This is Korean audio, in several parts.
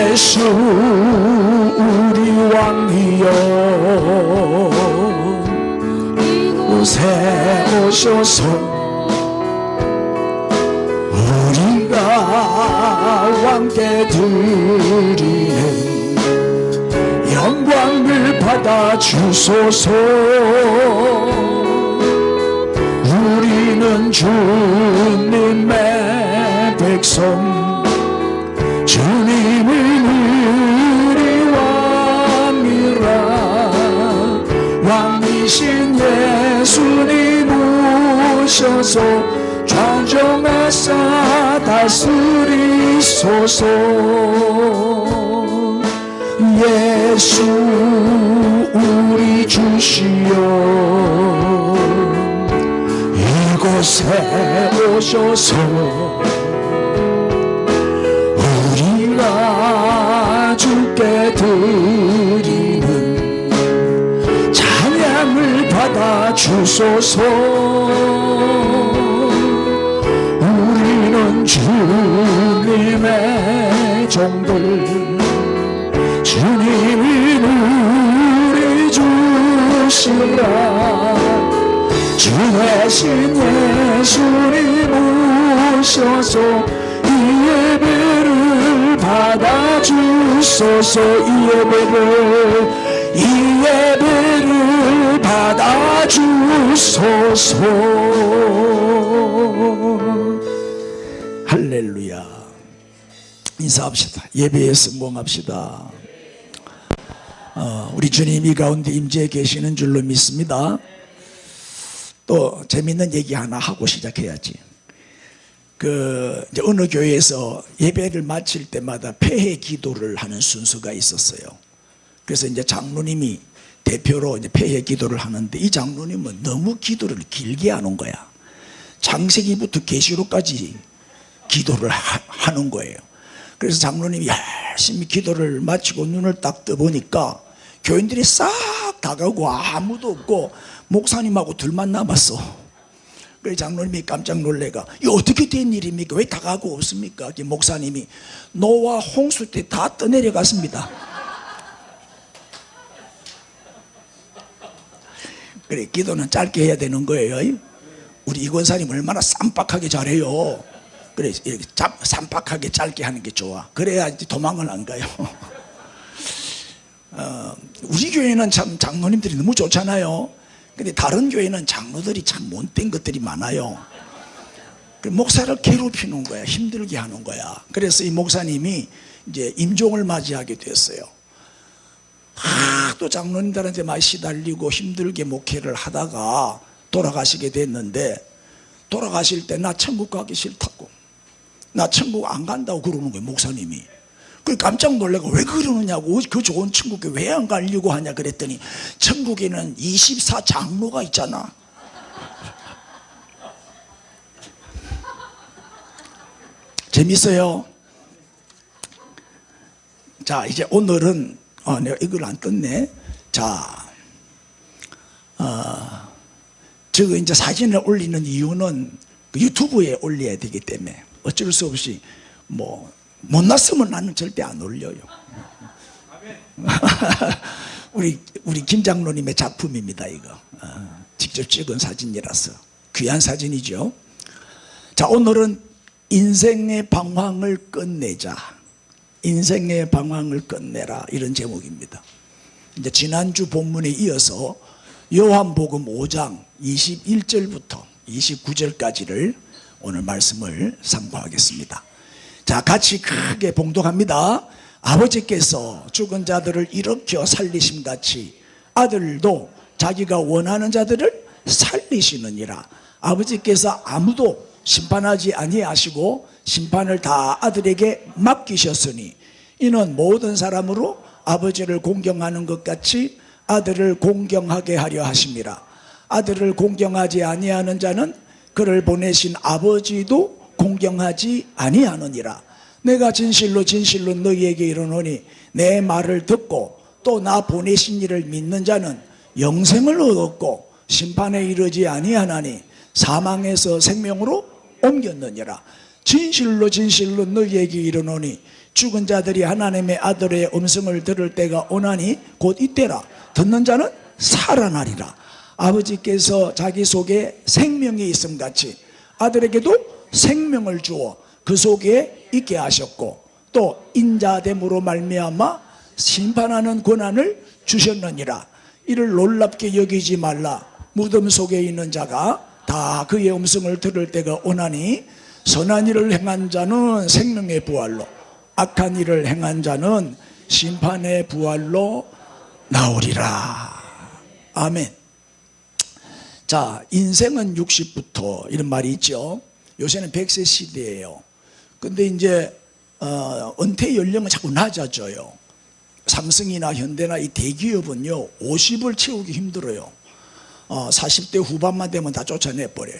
예수 우리 왕이여 이곳에 오셔서 우리가 왕께 드리는 영광을 받아 주소서. 우리는 주님의 백성, 주님은 우리 왕이라. 왕이신 예수님 오셔서 좌정하사 다스리소서. 예수 우리 주시여 이곳에 오셔서 우리가 주께 드리는 찬양을 받아 주소서. 우리는 주님의 종들, 주님이 우리 주시라. 주 대신 예수님 오셔서 이 예배를 받아주소서. 이 예배를 받아주소서. 할렐루야. 인사합시다. 예배에 성공합시다. 우리 주님이 가운데 임재해 계시는 줄로 믿습니다. 또 재밌는 얘기 하나 하고 시작해야지. 이제 어느 교회에서 예배를 마칠 때마다 폐회 기도를 하는 순서가 있었어요. 그래서 이제 장로님이 대표로 이제 폐회 기도를 하는데, 이 장로님은 너무 기도를 길게 하는 거야. 창세기부터 계시록까지 기도를 하는 거예요. 그래서 장로님이 열심히 기도를 마치고 눈을 딱 떠보니까 교인들이 싹 다 가고 아무도 없고 목사님하고 둘만 남았어. 그래서 장로님이 깜짝 놀래가, 이거 어떻게 된 일입니까? 왜 다 가고 없습니까? 목사님이, 노아 홍수 때 다 떠내려갔습니다. 그래, 기도는 짧게 해야 되는 거예요. 우리 이 권사님 얼마나 쌈박하게 잘해요. 그래, 이렇게 쌈박하게 짧게 하는 게 좋아. 그래야 도망을 안 가요. 우리 교회는 참 장로님들이 너무 좋잖아요. 근데 다른 교회는 장로들이 참 못된 것들이 많아요. 목사를 괴롭히는 거야. 힘들게 하는 거야. 그래서 이 목사님이 이제 임종을 맞이하게 됐어요. 또 장로님들한테 많이 시달리고 힘들게 목회를 하다가 돌아가시게 됐는데, 돌아가실 때 나 천국 가기 싫다고, 나 천국 안 간다고 그러는 거예요, 목사님이. 그 깜짝 놀래고, 왜 그러느냐고, 그 좋은 천국에 왜 안 가려고 하냐 그랬더니, 천국에는 24 장로가 있잖아. 재밌어요. 자, 이제 오늘은 내가 이걸 안 떴네. 자, 저거 이제 사진을 올리는 이유는 유튜브에 올려야 되기 때문에 어쩔 수 없이 못 났으면 나는 절대 안 올려요. 우리 김 장로님의 작품입니다. 이거 직접 찍은 사진이라서 귀한 사진이죠. 자, 오늘은 인생의 방황을 끝내자, 인생의 방황을 끝내라, 이런 제목입니다. 이제 지난주 본문에 이어서 요한복음 5장 21절부터 29절까지를 오늘 말씀을 상고하겠습니다. 자, 같이 크게 봉독합니다. 아버지께서 죽은 자들을 일으켜 살리심같이 아들도 자기가 원하는 자들을 살리시느니라. 아버지께서 아무도 심판하지 아니하시고 심판을 다 아들에게 맡기셨으니 이는 모든 사람으로 아버지를 공경하는 것 같이 아들을 공경하게 하려 하심이라. 아들을 공경하지 아니하는 자는 그를 보내신 아버지도 공경하지 아니하느니라. 내가 진실로 진실로 너희에게 이르노니 내 말을 듣고 또 나 보내신 이를 믿는 자는 영생을 얻었고 심판에 이르지 아니하나니 사망에서 생명으로 옮겼느니라. 진실로 진실로 너희에게 이르노니 죽은 자들이 하나님의 아들의 음성을 들을 때가 오나니 곧 이때라. 듣는 자는 살아나리라. 아버지께서 자기 속에 생명이 있음 같이 아들에게도 생명을 주어 그 속에 있게 하셨고 또 인자됨으로 말미암아 심판하는 권한을 주셨느니라. 이를 놀랍게 여기지 말라. 무덤 속에 있는 자가 다 그의 음성을 들을 때가 오나니 선한 일을 행한 자는 생명의 부활로 악한 일을 행한 자는 심판의 부활로 나오리라. 아멘. 자, 인생은 60부터 이런 말이 있죠. 요새는 100세 시대예요. 근데 이제 은퇴 연령은 자꾸 낮아져요. 삼성이나 현대나 이 대기업은요 50을 채우기 힘들어요. 40대 후반만 되면 다 쫓아내버려요.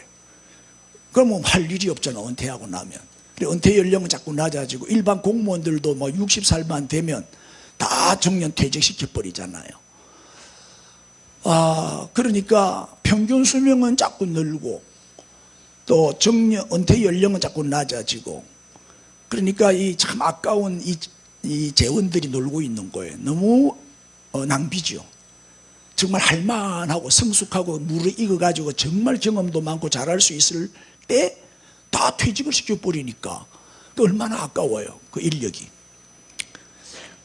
그러면 할 일이 없잖아, 은퇴하고 나면. 은퇴 연령은 자꾸 낮아지고 일반 공무원들도 뭐 60살만 되면 다 정년 퇴직시켜버리잖아요. 그러니까 평균 수명은 자꾸 늘고 또 은퇴 연령은 자꾸 낮아지고, 그러니까 이 참 아까운 이 재원들이 놀고 있는 거예요. 너무 낭비죠. 정말 할만하고 성숙하고 물을 익어가지고 정말 경험도 많고 잘할 수 있을 때 다 퇴직을 시켜버리니까 얼마나 아까워요, 그 인력이.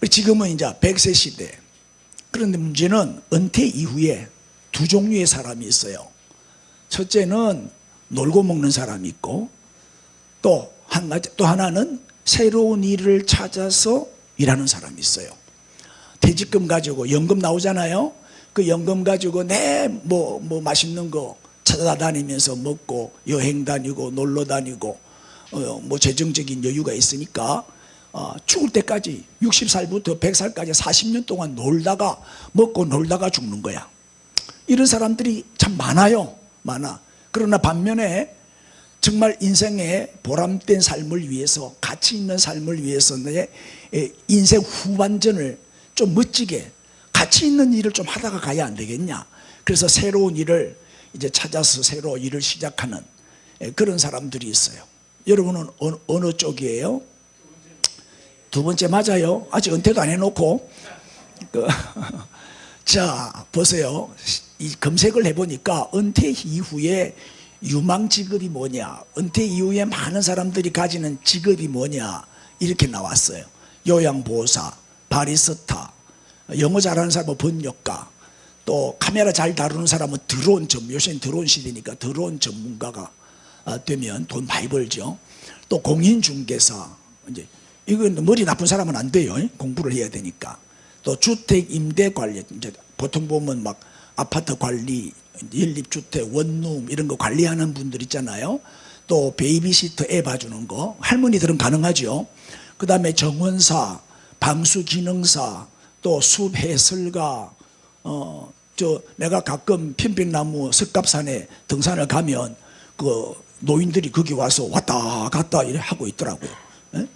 지금은 이제 100세 시대. 그런데 문제는 은퇴 이후에 두 종류의 사람이 있어요. 첫째는 놀고 먹는 사람이 있고 또 하나는 새로운 일을 찾아서 일하는 사람이 있어요. 퇴직금 가지고 연금 나오잖아요. 그 연금 가지고 뭐 맛있는 거 찾아다니면서 먹고 여행 다니고 놀러 다니고 뭐 재정적인 여유가 있으니까 죽을 때까지 60살부터 100살까지 40년 동안 놀다가 먹고 놀다가 죽는 거야. 이런 사람들이 참 많아요. 많아. 그러나 반면에 정말 인생의 보람된 삶을 위해서, 가치 있는 삶을 위해서 내 인생 후반전을 좀 멋지게 가치 있는 일을 좀 하다가 가야 안 되겠냐. 그래서 새로운 일을 이제 찾아서 새로 일을 시작하는 그런 사람들이 있어요. 여러분은 어느 쪽이에요? 두 번째 맞아요. 아직 은퇴도 안 해놓고. 자, 보세요. 이 검색을 해보니까 은퇴 이후에 유망 직업이 뭐냐, 은퇴 이후에 많은 사람들이 가지는 직업이 뭐냐, 이렇게 나왔어요. 요양보호사, 바리스타, 영어 잘하는 사람은 번역가, 또 카메라 잘 다루는 사람은 드론 전문, 요새는 드론 시대니까 드론 전문가가 되면 돈 많이 벌죠. 또 공인중개사, 이제 이건 머리 나쁜 사람은 안 돼요. 공부를 해야 되니까. 또 주택 임대 관리, 이제 보통 보면 막 아파트 관리, 연립주택, 원룸 이런 거 관리하는 분들 있잖아요. 또 베이비시터 애 봐주는 거, 할머니들은 가능하죠. 그 다음에 정원사, 방수기능사, 또 숲해설가, 내가 가끔 편백나무 석갑산에 등산을 가면 그 노인들이 거기 와서 왔다 갔다 이렇게 하고 있더라고요. 예?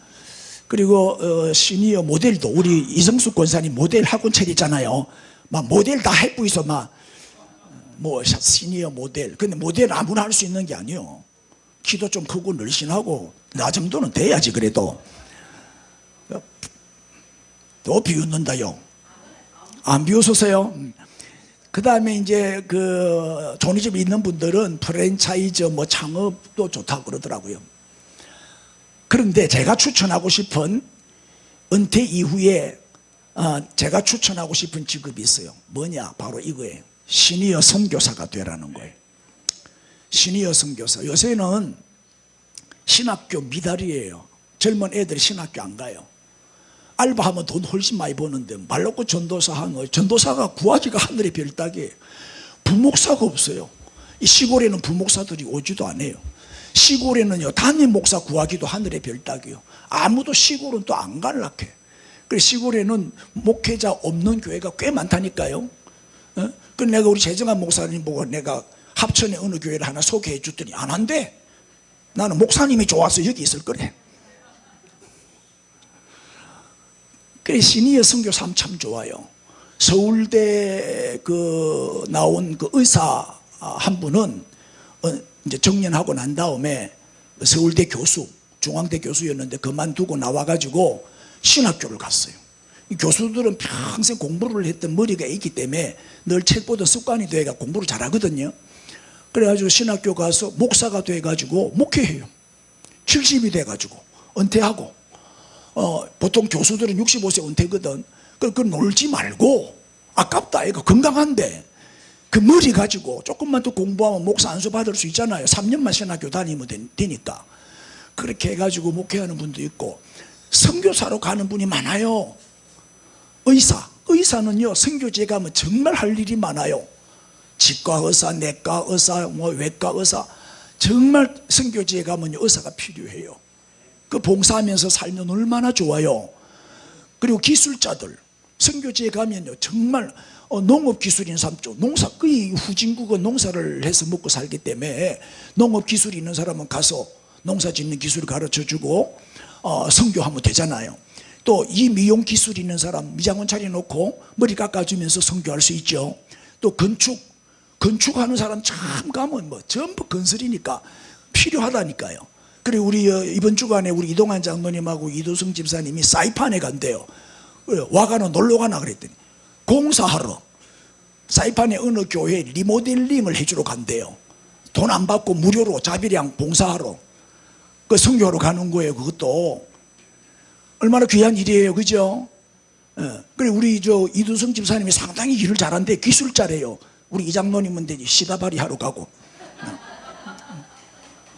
그리고 시니어 모델도, 우리 이성숙 권사님 모델 학원 차리잖아요. 막 모델 다 해고 있어. 막 뭐 시니어 모델. 근데 모델 아무나 할 수 있는 게 아니에요. 키도 좀 크고 늘씬하고 나 정도는 돼야지. 그래도 또 비웃는다요. 안 비웃으세요? 그 다음에 이제 그 종이집이 있는 분들은 프랜차이즈 뭐 창업도 좋다고 그러더라고요. 그런데 제가 추천하고 싶은 은퇴 이후에 제가 추천하고 싶은 직업이 있어요. 뭐냐? 바로 이거예요. 시니어 선교사가 되라는 거예요. 시니어 선교사. 요새는 신학교 미달이에요. 젊은 애들이 신학교 안 가요. 알바하면 돈 훨씬 많이 버는데 말 놓고 전도사 하는 거예요. 전도사가 구하기가 하늘의 별 따기예요. 부목사가 없어요. 이 시골에는 부목사들이 오지도 않아요. 시골에는요, 담임 목사 구하기도 하늘의 별 따기요. 아무도 시골은 또 안 갈락해. 그래서 시골에는 목회자 없는 교회가 꽤 많다니까요. 그 내가 우리 재정한 목사님 보고 내가 합천에 어느 교회를 하나 소개해 줬더니 안 한대. 나는 목사님이 좋아서 여기 있을 거래. 그래, 시니어 선교사 참 좋아요. 서울대 나온 그 의사 한 분은 이제 정년하고 난 다음에 서울대 교수, 중앙대 교수였는데 그만두고 나와가지고 신학교를 갔어요. 이 교수들은 평생 공부를 했던 머리가 있기 때문에 늘 책 보던 습관이 돼가 공부를 잘하거든요. 그래가지고 신학교 가서 목사가 돼가지고 목회해요. 70이 돼가지고 은퇴하고, 보통 교수들은 65세 은퇴거든. 그 놀지 말고, 아깝다 이거 건강한데 그 머리 가지고 조금만 더 공부하면 목사 안수 받을 수 있잖아요. 3년만 신학교 다니면 되니까. 그렇게 해가지고 목회하는 분도 있고, 선교사로 가는 분이 많아요. 의사는요 선교지에 가면 정말 할 일이 많아요. 치과 의사, 내과 의사, 외과 의사, 정말 선교지에 가면 의사가 필요해요. 그 봉사하면서 살면 얼마나 좋아요. 그리고 기술자들, 선교지에 가면요 정말 농업기술인 사람, 농사, 거의 후진국은 농사를 해서 먹고 살기 때문에 농업기술이 있는 사람은 가서 농사 짓는 기술을 가르쳐주고 선교하면 되잖아요. 또 이 미용 기술이 있는 사람 미장원 차려놓고 머리 깎아주면서 선교할 수 있죠. 또 건축하는 사람 참 가면 뭐 전부 건설이니까 필요하다니까요. 그리고 우리 이번 주간에 우리 이동환 장로님하고 이도성 집사님이 사이판에 간대요. 와가는 놀러가나 그랬더니 공사하러 사이판의 어느 교회에 리모델링을 해주러 간대요. 돈 안 받고 무료로 자비량 봉사하러 그 선교하러 가는 거예요. 그것도 얼마나 귀한 일이에요, 그죠? 그리고 우리 이두성 집사님이 상당히 일을 잘하는데 기술자래요. 우리 이장로님은 되지 시다발이 하러 가고.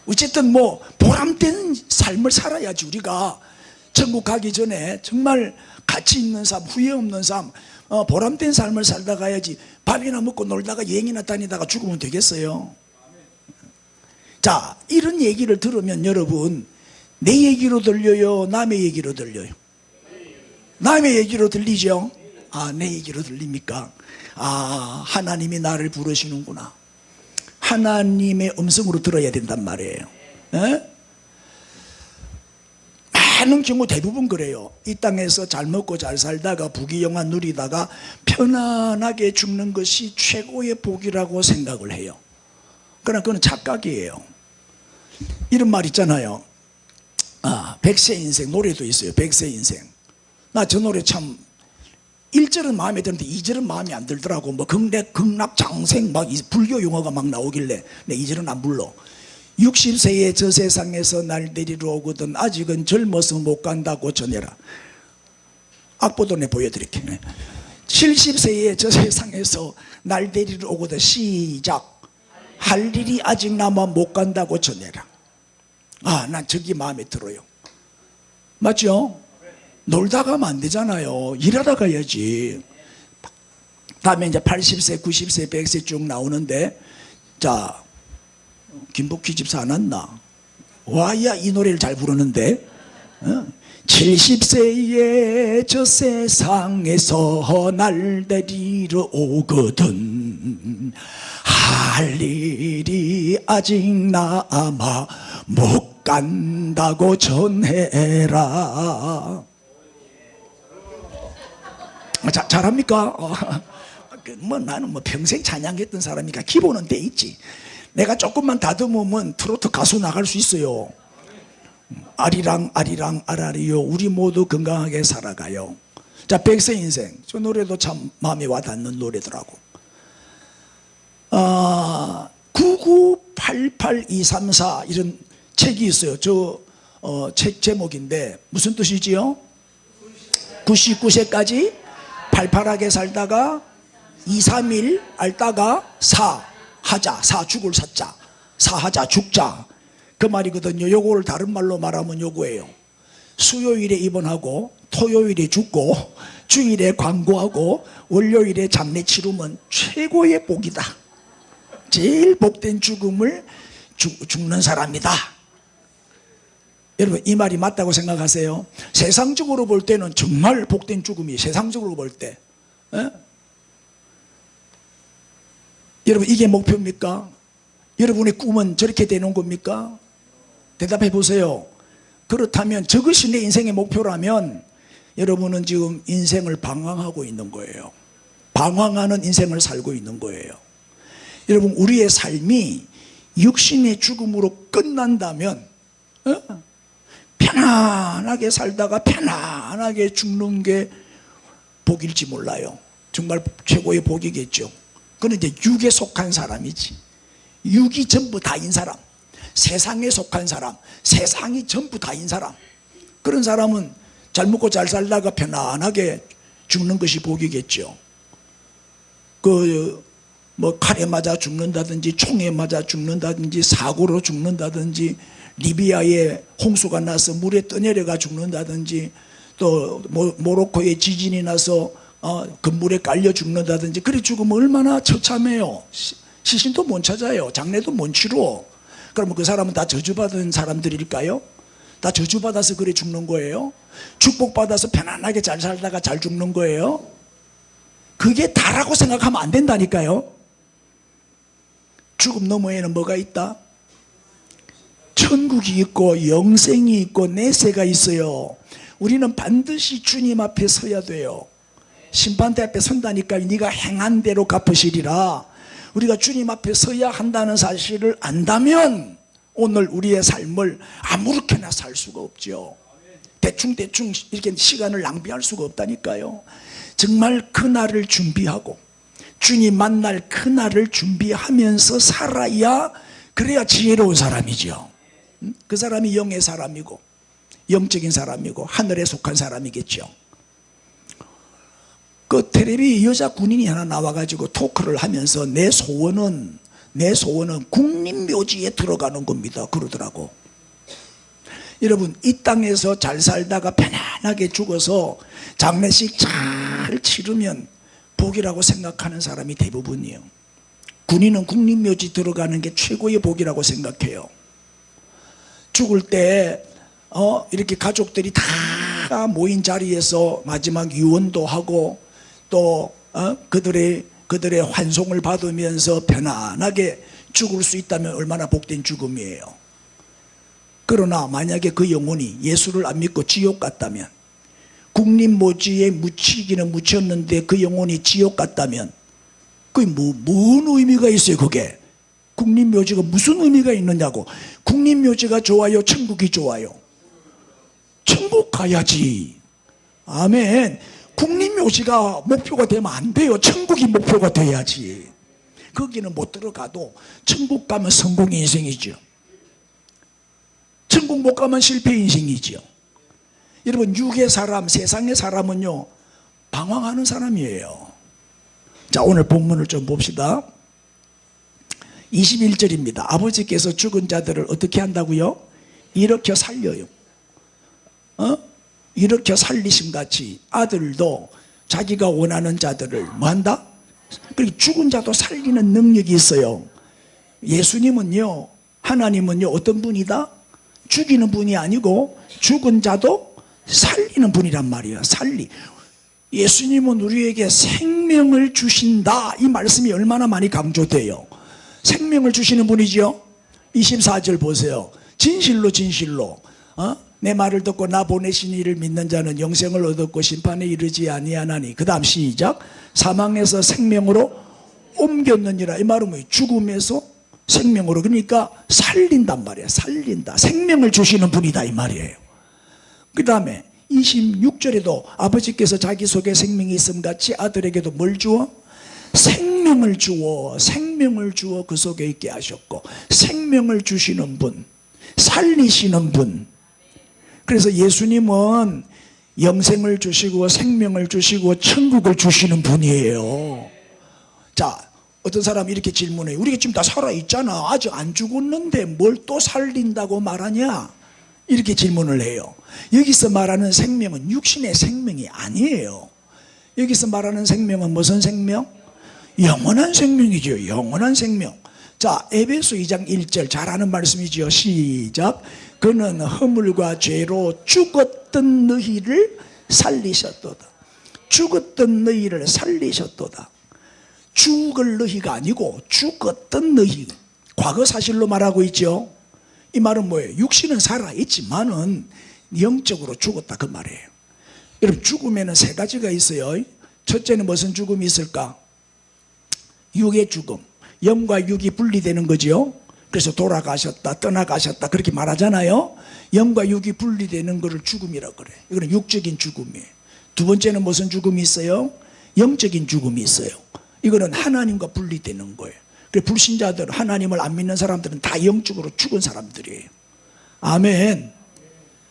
어쨌든 뭐 보람된 삶을 살아야지. 우리가 천국 가기 전에 정말 가치 있는 삶, 후회 없는 삶, 보람된 삶을 살다 가야지. 밥이나 먹고 놀다가 여행이나 다니다가 죽으면 되겠어요? 자, 이런 얘기를 들으면 여러분, 내 얘기로 들려요, 남의 얘기로 들려요? 남의 얘기로 들리죠? 내 얘기로 들립니까? 하나님이 나를 부르시는구나. 하나님의 음성으로 들어야 된단 말이에요. 많은 경우 대부분 그래요. 이 땅에서 잘 먹고 잘 살다가 부귀영화 누리다가 편안하게 죽는 것이 최고의 복이라고 생각을 해요. 그러나 그건 착각이에요. 이런 말 있잖아요. 백세 인생, 노래도 있어요. 백세 인생. 나 저 노래 참 1절은 마음에 드는데 2절은 마음에 안 들더라고. 뭐 극락장생 막 불교 용어가 막 나오길래 내 2절은 안 불러. 60세에 저 세상에서 날 데리러 오거든 아직은 젊어서 못 간다고 전해라. 악보도 내 보여드릴게요. 70세에 저 세상에서 날 데리러 오거든 시작. 할 일이 아직 남아 못 간다고 전해라. 난 저기 마음에 들어요. 맞죠? 놀다 가면 안 되잖아요. 일하다 가야지. 다음에 이제 80세, 90세, 100세 쭉 나오는데, 자, 김복희 집사 안 왔나? 와야 이 노래를 잘 부르는데, 70세에 저 세상에서 날 데리러 오거든 할 일이 아직 남아 못 간다고 전해라. 잘합니까? 나는 평생 찬양했던 사람이니까 기본은 돼 있지. 내가 조금만 다듬으면 트로트 가수 나갈 수 있어요. 아리랑 아리랑 아라리요 우리 모두 건강하게 살아가요. 자, 백세 인생. 저 노래도 참 마음에 와닿는 노래더라고. 9988234 이런 책이 있어요. 책 제목인데 무슨 뜻이지요? 99세까지 팔팔하게 살다가 2, 3일 앓다가 사하자, 죽을 사자, 사하자 죽자, 그 말이거든요. 요거를 다른 말로 말하면 요거예요. 수요일에 입원하고 토요일에 죽고 주일에 광고하고 월요일에 장례 치르면 최고의 복이다. 제일 복된 죽음을 죽는 사람이다. 여러분 이 말이 맞다고 생각하세요? 세상적으로 볼 때는 정말 복된 죽음이, 세상적으로 볼 때. 여러분 이게 목표입니까? 여러분의 꿈은 저렇게 되는 겁니까? 대답해 보세요. 그렇다면 저것이 내 인생의 목표라면 여러분은 지금 인생을 방황하고 있는 거예요. 방황하는 인생을 살고 있는 거예요. 여러분 우리의 삶이 육신의 죽음으로 끝난다면 편안하게 살다가 편안하게 죽는 게 복일지 몰라요. 정말 최고의 복이겠죠. 그건 이제 육에 속한 사람이지. 육이 전부 다인 사람, 세상에 속한 사람, 세상이 전부 다인 사람, 그런 사람은 잘 먹고 잘 살다가 편안하게 죽는 것이 복이겠죠. 뭐 칼에 맞아 죽는다든지 총에 맞아 죽는다든지 사고로 죽는다든지 리비아에 홍수가 나서 물에 떠내려가 죽는다든지 또 모로코에 지진이 나서 건물에 깔려 죽는다든지 그래 죽으면 얼마나 처참해요. 시신도 못 찾아요. 장례도 못 치러. 그러면 그 사람은 다 저주받은 사람들일까요? 다 저주받아서 그래 죽는 거예요? 축복받아서 편안하게 잘 살다가 잘 죽는 거예요? 그게 다라고 생각하면 안 된다니까요. 죽음 너머에는 뭐가 있다? 천국이 있고 영생이 있고 내세가 있어요. 우리는 반드시 주님 앞에 서야 돼요. 심판대 앞에 선다니까 네가 행한 대로 갚으시리라. 우리가 주님 앞에 서야 한다는 사실을 안다면 오늘 우리의 삶을 아무렇게나 살 수가 없죠. 대충 이렇게 시간을 낭비할 수가 없다니까요. 정말 그날을 준비하고 주님 만날 그날을 준비하면서 살아야, 그래야 지혜로운 사람이죠. 그 사람이 영의 사람이고 영적인 사람이고 하늘에 속한 사람이겠죠. 그 텔레비 여자 군인이 하나 나와가지고 토크를 하면서 내 소원은 국립묘지에 들어가는 겁니다 그러더라고. 여러분, 이 땅에서 잘 살다가 편안하게 죽어서 장례식 잘 치르면 복이라고 생각하는 사람이 대부분이에요. 군인은 국립묘지 들어가는 게 최고의 복이라고 생각해요. 죽을 때 이렇게 가족들이 다 모인 자리에서 마지막 유언도 하고 또 그들의 환송을 받으면서 편안하게 죽을 수 있다면 얼마나 복된 죽음이에요. 그러나 만약에 그 영혼이 예수를 안 믿고 지옥 갔다면, 국립묘지에 묻히기는 묻혔는데 그 영혼이 지옥 갔다면 그게 뭔 의미가 있어요? 그게 국립묘지가 무슨 의미가 있느냐고. 국립묘지가 좋아요? 천국이 좋아요? 천국 가야지. 아멘. 국립묘지가 목표가 되면 안 돼요. 천국이 목표가 돼야지. 거기는 못 들어가도 천국 가면 성공의 인생이죠. 천국 못 가면 실패 인생이죠. 여러분, 육의 사람, 세상의 사람은요 방황하는 사람이에요. 자, 오늘 본문을 좀 봅시다. 21절입니다. 아버지께서 죽은 자들을 어떻게 한다고요? 일으켜 살려요. 일으켜 살리심같이 아들도 자기가 원하는 자들을 뭐한다? 죽은 자도 살리는 능력이 있어요. 예수님은요, 하나님은요 어떤 분이다? 죽이는 분이 아니고 죽은 자도 살리는 분이란 말이에요. 예수님은 우리에게 생명을 주신다, 이 말씀이 얼마나 많이 강조돼요. 생명을 주시는 분이죠. 24절 보세요. 진실로 내 말을 듣고 나 보내신 이를 믿는 자는 영생을 얻었고 심판에 이르지 아니하나니. 그 다음 시작. 사망에서 생명으로 옮겼느니라. 이 말은 뭐예요? 죽음에서 생명으로, 그러니까 살린단 말이에요. 살린다, 생명을 주시는 분이다 이 말이에요. 그 다음에 26절에도 아버지께서 자기 속에 생명이 있음같이 아들에게도 뭘 주어? 생명을 주어 그 속에 있게 하셨고, 생명을 주시는 분, 살리시는 분. 그래서 예수님은 영생을 주시고 생명을 주시고 천국을 주시는 분이에요. 자, 어떤 사람이 이렇게 질문해요. 우리가 지금 다 살아있잖아, 아직 안 죽었는데 뭘 또 살린다고 말하냐, 이렇게 질문을 해요. 여기서 말하는 생명은 육신의 생명이 아니에요. 여기서 말하는 생명은 무슨 생명? 영원한 생명이죠. 영원한 생명. 자, 에베소 2장 1절 잘 아는 말씀이죠. 시작. 그는 허물과 죄로 죽었던 너희를 살리셨도다. 죽었던 너희를 살리셨도다. 죽을 너희가 아니고 죽었던 너희, 과거 사실로 말하고 있죠. 이 말은 뭐예요? 육신은 살아있지만은 영적으로 죽었다 그 말이에요. 여러분, 죽음에는 세 가지가 있어요. 첫째는 무슨 죽음이 있을까? 육의 죽음. 영과 육이 분리되는 거죠. 그래서 돌아가셨다, 떠나가셨다 그렇게 말하잖아요. 영과 육이 분리되는 것을 죽음이라고 그래. 이거는 육적인 죽음이에요. 두 번째는 무슨 죽음이 있어요? 영적인 죽음이 있어요. 이거는 하나님과 분리되는 거예요. 그래서 불신자들, 하나님을 안 믿는 사람들은 다 영적으로 죽은 사람들이에요. 아멘.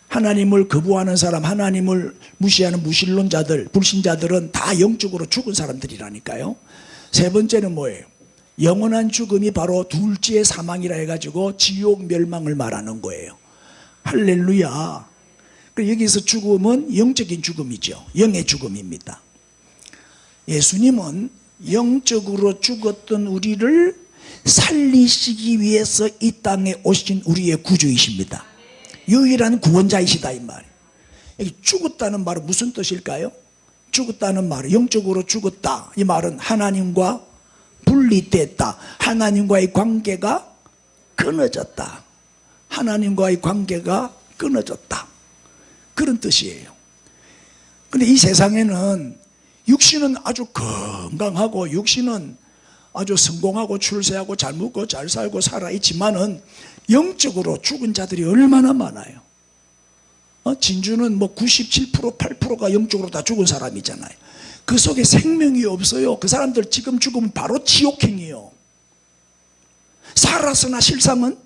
하나님을 거부하는 사람, 하나님을 무시하는 무신론자들, 불신자들은 다 영적으로 죽은 사람들이라니까요. 세 번째는 뭐예요? 영원한 죽음이 바로 둘째의 사망이라 해가지고 지옥 멸망을 말하는 거예요. 할렐루야. 여기서 죽음은 영적인 죽음이죠. 영의 죽음입니다. 예수님은 영적으로 죽었던 우리를 살리시기 위해서 이 땅에 오신 우리의 구주이십니다. 유일한 구원자이시다 이 말이에요. 죽었다는 말은 무슨 뜻일까요? 죽었다는 말은 영적으로 죽었다. 이 말은 하나님과 분리됐다. 하나님과의 관계가 끊어졌다. 하나님과의 관계가 끊어졌다. 그런 뜻이에요. 그런데 이 세상에는 육신은 아주 건강하고 육신은 아주 성공하고 출세하고 잘 먹고 잘 살고 살아있지만은 영적으로 죽은 자들이 얼마나 많아요. 진주는 뭐 97%, 8%가 영적으로 다 죽은 사람이잖아요. 그 속에 생명이 없어요. 그 사람들 지금 죽으면 바로 지옥행이에요. 살았으나 실상은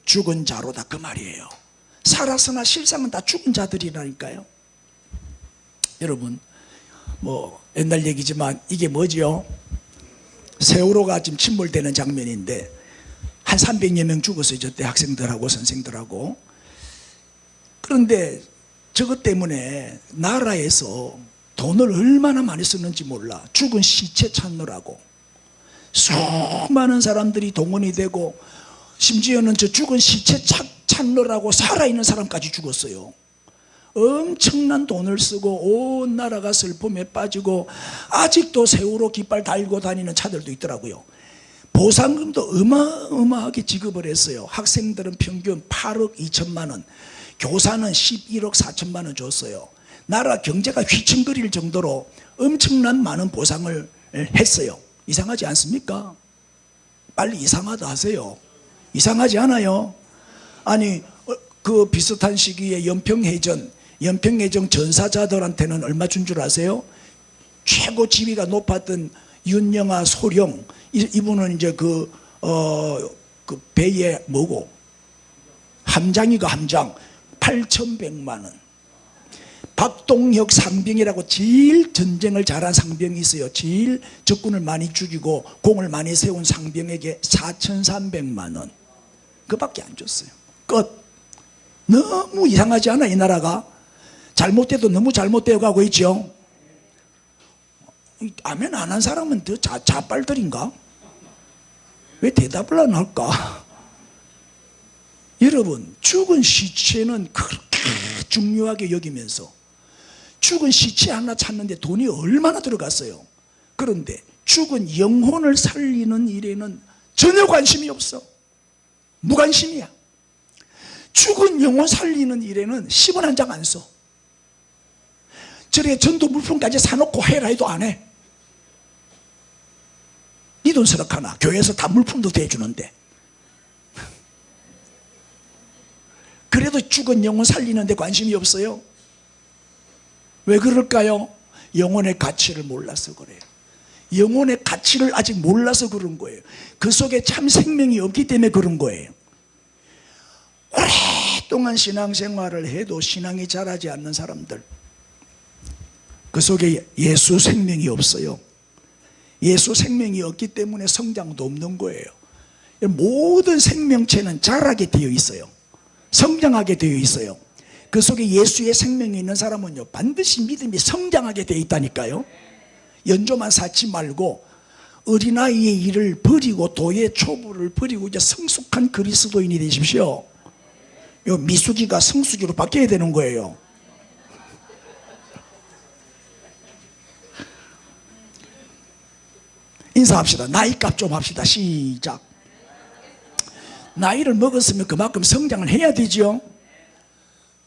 죽은 자로다 그 말이에요. 살았으나 실상은 다 죽은 자들이라니까요. 여러분 뭐 옛날 얘기지만 이게 뭐지요? 세월호가 지금 침몰되는 장면인데 한 300여 명 죽었어요. 저때 학생들하고 선생들하고. 그런데 저것 때문에 나라에서 돈을 얼마나 많이 쓰는지 몰라. 죽은 시체 찾느라고 수많은 사람들이 동원이 되고, 심지어는 저 죽은 시체 찾느라고 살아있는 사람까지 죽었어요. 엄청난 돈을 쓰고 온 나라가 슬픔에 빠지고 아직도 세월호 깃발 달고 다니는 차들도 있더라고요. 보상금도 어마어마하게 지급을 했어요. 학생들은 평균 8억 2천만 원, 교사는 11억 4천만 원 줬어요. 나라 경제가 휘청거릴 정도로 엄청난 많은 보상을 했어요. 이상하지 않습니까? 빨리 이상하다 하세요. 이상하지 않아요? 아니 그 비슷한 시기에 연평해전 전사자들한테는 얼마 준 줄 아세요? 최고 지위가 높았던 윤영아 소령, 이분은 이제 그 배에 뭐고 함장이가 함장 8,100만 원. 박동혁 상병이라고 제일 전쟁을 잘한 상병이 있어요. 제일 적군을 많이 죽이고 공을 많이 세운 상병에게 4,300만 원. 그밖에 안 줬어요. 끝. 너무 이상하지 않아 이 나라가? 잘못돼도 너무 잘못되어 가고 있죠. 아멘 안 한 사람은 더 자빨들인가? 왜 대답을 안 할까? 여러분 죽은 시체는 그렇게 중요하게 여기면서 죽은 시체 하나 찾는데 돈이 얼마나 들어갔어요. 그런데 죽은 영혼을 살리는 일에는 전혀 관심이 없어. 무관심이야. 죽은 영혼 살리는 일에는 10원 한 장 안 써. 저래 전도 물품까지 사놓고 해라 해도 안 해. 네 돈 쓰러카나 교회에서 다 물품도 대주는데. 그래도 죽은 영혼 살리는데 관심이 없어요. 왜 그럴까요? 영혼의 가치를 몰라서 그래요. 영혼의 가치를 아직 몰라서 그런 거예요. 그 속에 참 생명이 없기 때문에 그런 거예요. 오랫동안 신앙생활을 해도 신앙이 자라지 않는 사람들, 그 속에 예수 생명이 없어요. 예수 생명이 없기 때문에 성장도 없는 거예요. 모든 생명체는 자라게 되어 있어요. 성장하게 되어 있어요. 그 속에 예수의 생명이 있는 사람은요 반드시 믿음이 성장하게 되어 있다니까요. 연조만 쌓지 말고 어린아이의 일을 버리고 도의 초보를 버리고 이제 성숙한 그리스도인이 되십시오. 요 미숙이가 성숙이로 바뀌어야 되는 거예요. 인사합시다. 나이값 좀 합시다. 시작. 나이를 먹었으면 그만큼 성장을 해야 되죠.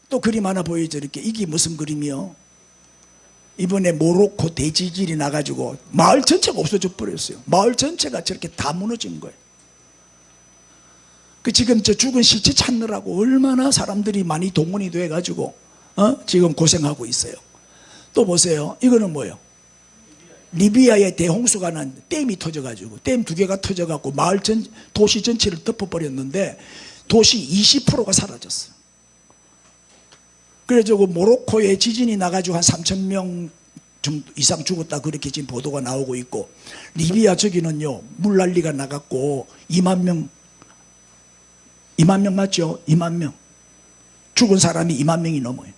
또 그림 하나 보여줘. 이렇게. 이게 무슨 그림이요? 이번에 모로코 대지진이 나가지고 마을 전체가 없어져 버렸어요. 마을 전체가 저렇게 다 무너진 거예요. 그 지금 저 죽은 시체 찾느라고 얼마나 사람들이 많이 동원이 돼가지고 지금 고생하고 있어요. 또 보세요. 이거는 뭐예요? 리비아에 대홍수가 난 댐이 터져가지고 댐 2개가 터져갖고 도시 전체를 덮어버렸는데 도시 20%가 사라졌어요. 그래서 그 모로코에 지진이 나가지고 한 3,000명 이상 죽었다 그렇게 지금 보도가 나오고 있고, 리비아 저기는요 물난리가 나갔고 2만 명 맞죠? 2만 명 죽은 사람이 2만 명이 넘어요.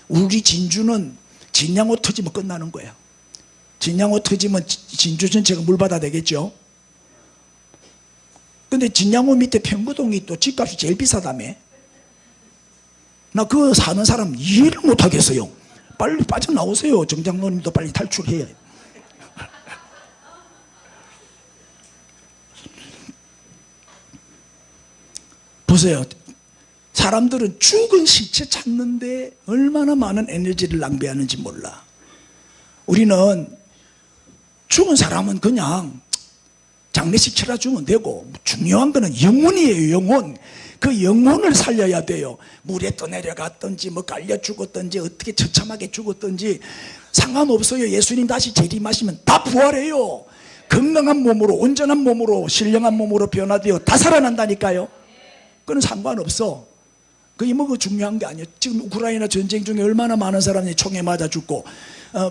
우리 진주는 진양호 터지면 끝나는 거야. 진양호 터지면 진주 전체가 물바다 되겠죠. 근데 진양호 밑에 평구동이 또 집값이 제일 비싸다며. 나 그거 사는 사람 이해를 못하겠어요. 빨리 빠져나오세요. 정장로님도 빨리 탈출해야 해요. 보세요. 사람들은 죽은 시체 찾는데 얼마나 많은 에너지를 낭비하는지 몰라. 우리는 죽은 사람은 그냥 장례식 치러주면 되고, 중요한 거는 영혼이에요. 영혼. 그 영혼을 살려야 돼요. 물에 떠내려갔든지 뭐 깔려 죽었든지 어떻게 처참하게 죽었든지 상관없어요. 예수님 다시 재림하시면 다 부활해요. 건강한 몸으로, 온전한 몸으로, 신령한 몸으로 변화되어 다 살아난다니까요. 그건 상관없어. 그게 뭐 그 중요한 게 아니에요. 지금 우크라이나 전쟁 중에 얼마나 많은 사람이 총에 맞아 죽고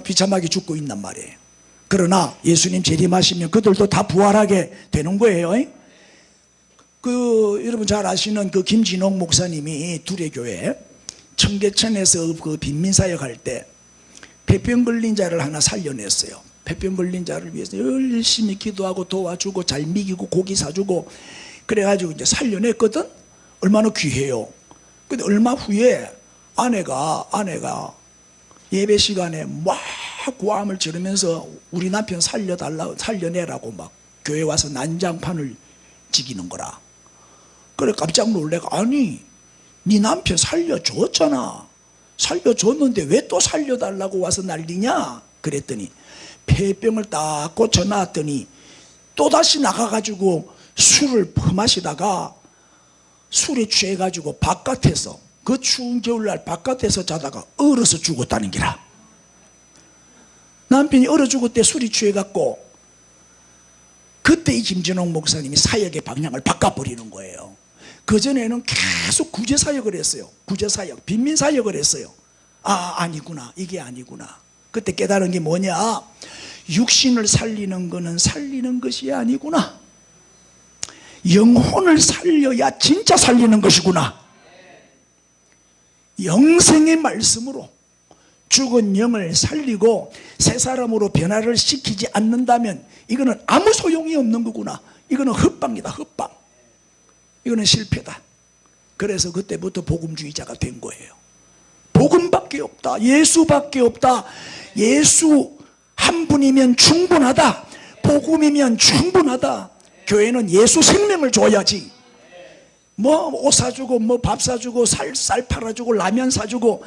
비참하게 죽고 있단 말이에요. 그러나 예수님 재림하시면 그들도 다 부활하게 되는 거예요. 여러분 잘 아시는 그 김진옥 목사님이 두레교회 청계천에서 그 빈민사역 할 때 폐병 걸린 자를 하나 살려냈어요. 폐병 걸린 자를 위해서 열심히 기도하고 도와주고 잘 먹이고 고기 사주고 그래가지고 이제 살려냈거든. 얼마나 귀해요. 근데 얼마 후에 아내가 예배 시간에 막 고함을 지르면서 우리 남편 살려내라고 막 교회 와서 난장판을 지기는 거라. 그래 깜짝 놀래가, 아니 네 남편 살려줬잖아. 살려줬는데 왜 또 살려달라고 와서 난리냐 그랬더니 폐병을 딱 고쳐놨더니 또다시 나가가지고 술을 퍼마시다가 술에 취해가지고 바깥에서, 그 추운 겨울날 바깥에서 자다가 얼어서 죽었다는 기라. 남편이 얼어 죽을 때 술이 취해갖고 그때 이 김진옥 목사님이 사역의 방향을 바꿔버리는 거예요. 그전에는 계속 구제사역을 했어요. 구제사역, 빈민사역을 했어요. 아니구나, 이게 아니구나. 그때 깨달은 게 뭐냐, 육신을 살리는 거는 살리는 것이 아니구나. 영혼을 살려야 진짜 살리는 것이구나. 영생의 말씀으로 죽은 영을 살리고 새 사람으로 변화를 시키지 않는다면 이거는 아무 소용이 없는 거구나. 이거는 헛방이다, 헛방. 이거는 실패다. 그래서 그때부터 복음주의자가 된 거예요. 복음밖에 없다, 예수밖에 없다, 예수 한 분이면 충분하다, 복음이면 충분하다. 교회는 예수 생명을 줘야지. 뭐 옷 사주고 뭐 밥 사주고 쌀 팔아주고 라면 사주고